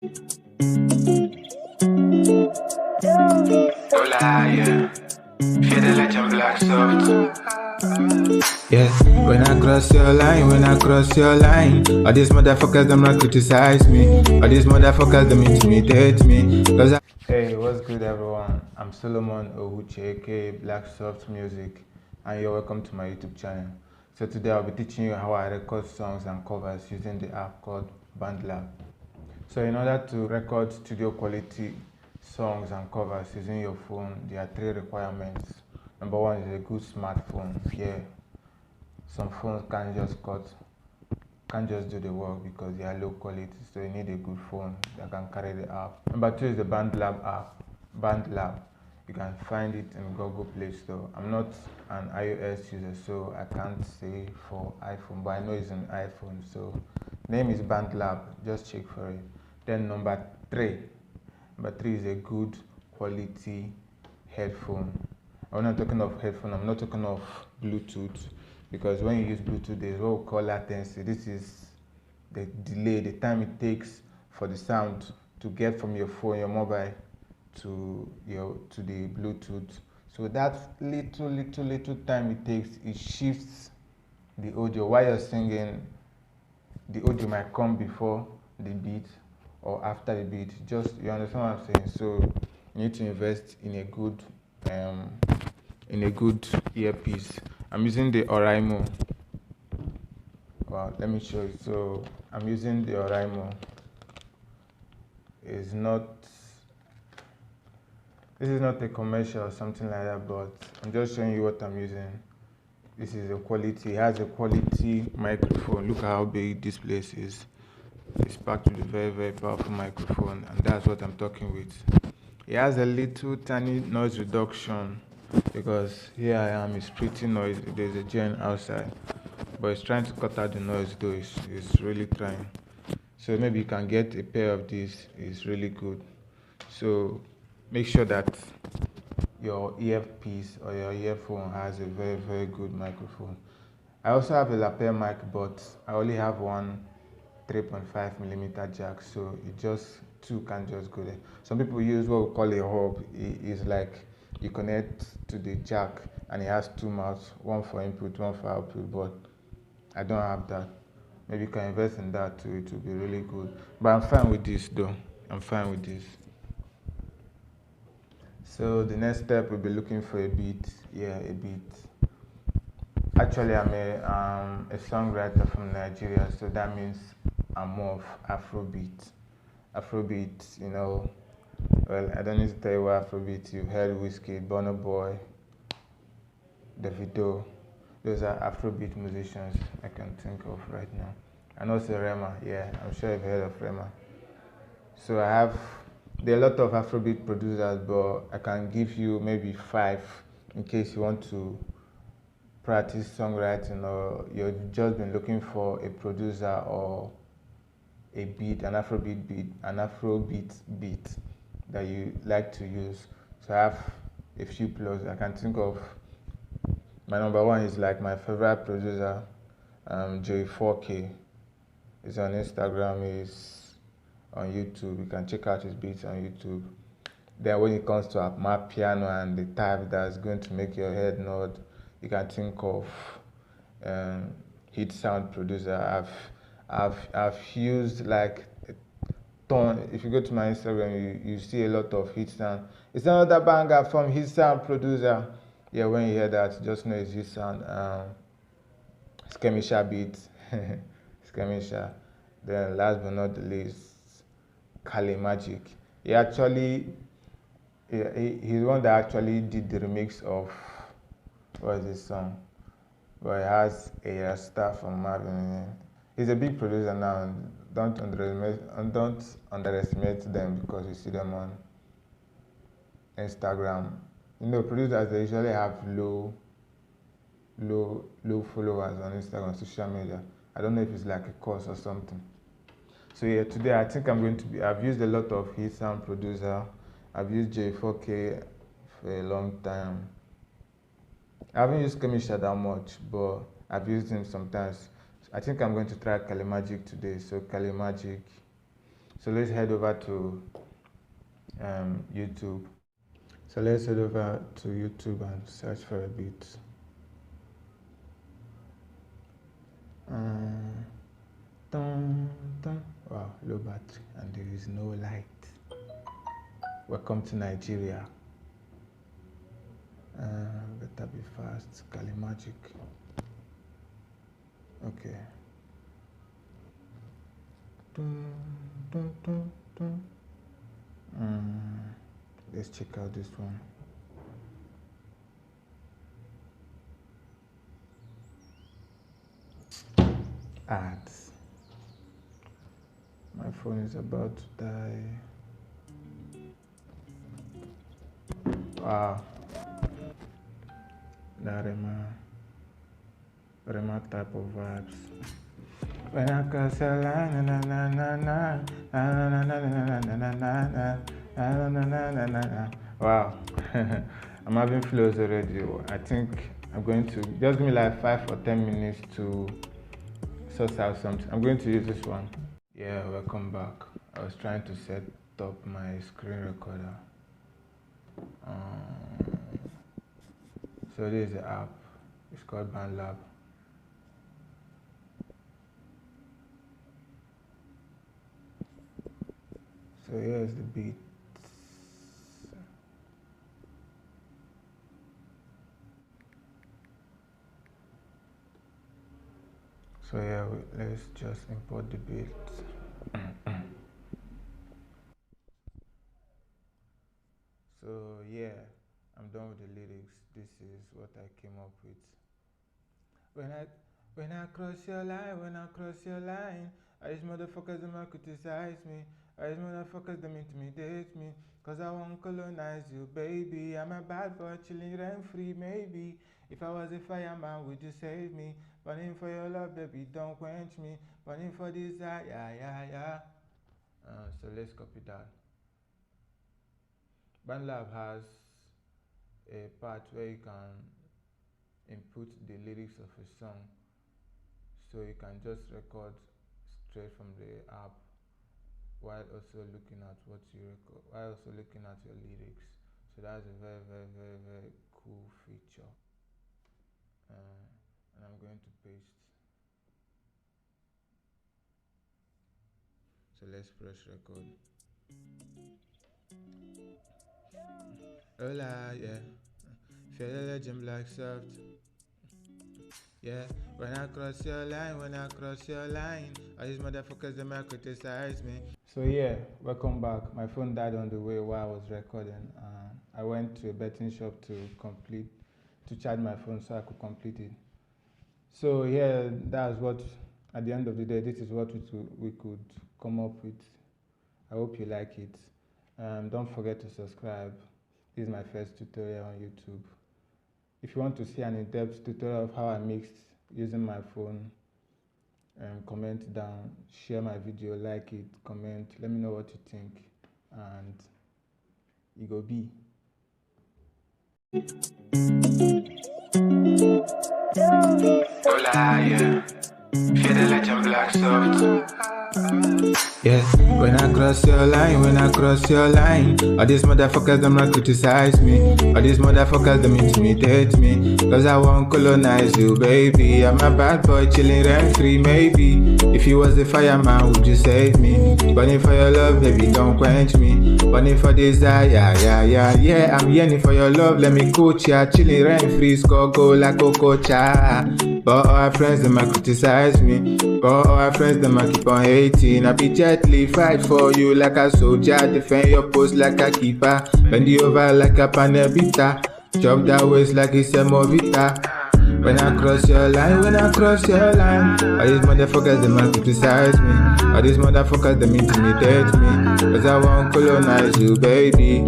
Hola, yeah. Feel like I'm black soft. Yeah, when I cross your line, all these motherfuckers them not criticize me, all these motherfuckers them intimidate me. Hey, what's good everyone? I'm Solomon Owuche, aka Black Soft Music, and you're welcome to my YouTube channel. So today I'll be teaching you how I record songs and covers using the app called bandlab. So in order to record studio quality songs and covers using your phone, there are three requirements. Number one is a good smartphone. Yeah, some phones can't just do the work because they are low quality, so you need a good phone that can carry the app. Number two is the bandlab app. Bandlab, you can find it in Google Play Store. I'm not an iOS user, so I can't say for iPhone, but I know it's an iPhone, so name is bandlab. Just check for it. Then number three is a good quality headphone. When I'm talking of headphone, I'm not talking of Bluetooth, because when you use Bluetooth, there's what we call latency. This is the delay, the time it takes for the sound to get from your phone, your mobile, to the Bluetooth. So that little time it takes, it shifts the audio. While you're singing, the audio might come before the beat or after the beat. Just, you understand what I'm saying? So you need to invest in a good earpiece. I'm using the Oraimo. Well, let me show you. So I'm using the Oraimo. This is not a commercial or something like that, but I'm just showing you what I'm using. This is a quality. It has a quality microphone. Look at how big this place is. It's packed with a very, very powerful microphone, and that's what I'm talking with. It has a little tiny noise reduction, because here I am, it's pretty noisy. There's a gen outside, but it's trying to cut out the noise, though it's really trying. So maybe you can get a pair of these. It's really good. So make sure that your earpiece or your earphone has a very, very good microphone. I also have a lapel mic, but I only have one 3.5mm jack, so two can just go there. Some people use what we call a hub. It is like you connect to the jack and it has two mouths, one for input, one for output, but I don't have that. Maybe you can invest in that too, it will be really good. But I'm fine with this though. I'm fine with this. So the next step, we'll be looking for a beat. Yeah, a beat. Actually, I'm a songwriter from Nigeria, so that means I'm more of Afrobeat. Afrobeat, well, I don't need to tell you what Afrobeat. You've heard Whiskey, Burna Boy, Davido. Those are Afrobeat musicians I can think of right now. And also Rema, yeah, I'm sure you've heard of Rema. So there are a lot of Afrobeat producers, but I can give you maybe 5 in case you want to practice songwriting, or you've just been looking for a producer or a beat, an Afrobeat beat that you like to use. So I have a few plugs I can think of. My number one is like my favorite producer, Joey 4K. He's on Instagram, he's on YouTube. You can check out his beats on YouTube. Then when it comes to my piano and the type that's going to make your head nod, you can think of hit sound producer. I've used like a ton. If you go to my Instagram, you see a lot of hit sound. It's another banger from hit sound producer. Yeah, when you hear that, just know it's hit sound. Skemisha beat, Skemisha. Then last but not the least, Kali Magic. He's the one that actually did the remix of, what is this song? But it has a star from Marvin. He's a big producer now, and don't underestimate them because you see them on Instagram. Producers, they usually have low followers on Instagram, social media. I don't know if it's like a course or something. So yeah, today I think I've used a lot of hit sound producer. I've used J4K for a long time. I haven't used Kemisha that much, but I've used him sometimes. I think I'm going to try Kali Magic today. So Kali Magic. So let's head over to YouTube. So let's head over to YouTube and search for a beat. Wow, low battery and there is no light. Welcome to Nigeria. Better be fast. Kali Magic. Okay. Let's check out this one. Ads. My phone is about to die. Wow. The Rema type of vibes. When I cross your line, na na na na na na na na na na na na na. Wow. I'm having flows already. I think I'm going to just give me like 5 or 10 minutes to source out something. I'm going to use this one. Yeah, welcome back. I was trying to set up my screen recorder. So this is the app. It's called bandlab. So here's the beat. So yeah, let's just import the beat. So yeah, I'm done with the lyrics. This is what I came up with. When I cross your line, all these motherfuckers them a criticize me. All these motherfuckers them intimidate me. Cause I won't colonize you, baby. I'm a bad boy chilling rent free, maybe. If I was a fireman, would you save me? Burning for your love, baby, don't quench me. Burning for desire, yeah. So let's copy that. bandlab has a part where you can input the lyrics of a song, so you can just record straight from the app while also looking at what you record, while also looking at your lyrics. So that's a very cool feature. And I'm going to paste. So let's press record. Hola, yeah. Feel the legend black soft. Yeah, when I cross your line, all these motherfuckers they might criticize me. So yeah, welcome back. My phone died on the way while I was recording. I went to a betting shop to charge my phone so I could complete it. So yeah, that's what, at the end of the day, this is what we could come up with. I hope you like it. Don't forget to subscribe. This is my first tutorial on YouTube. If you want to see an in-depth tutorial of how I mixed using my phone, comment down, share my video, like it, comment, let me know what you think, and it go be. Hola, yeah. Feel the legend black soft. Yeah, when I cross your line, all these motherfuckers them not criticize me. All these motherfuckers them intimidate me. Cause I won't colonize you, baby. I'm a bad boy chilling rent free, maybe. If you was a fireman, would you save me? Burning for your love, baby, don't quench me. Burning for desire, yeah. I'm yearning for your love, let me coach ya. Chilling rent free, score goal like Okocha. But all our friends them might criticize me. But all our friends them might keep on hating. I be gently fight for you like a soldier. Defend your post like a keeper. Bend you over like a panelbita. Chop that waist like it's a movita. When I cross your line, all these motherfuckers them might criticize me. All these motherfuckers them intimidate me. Cause I won't colonize you, baby.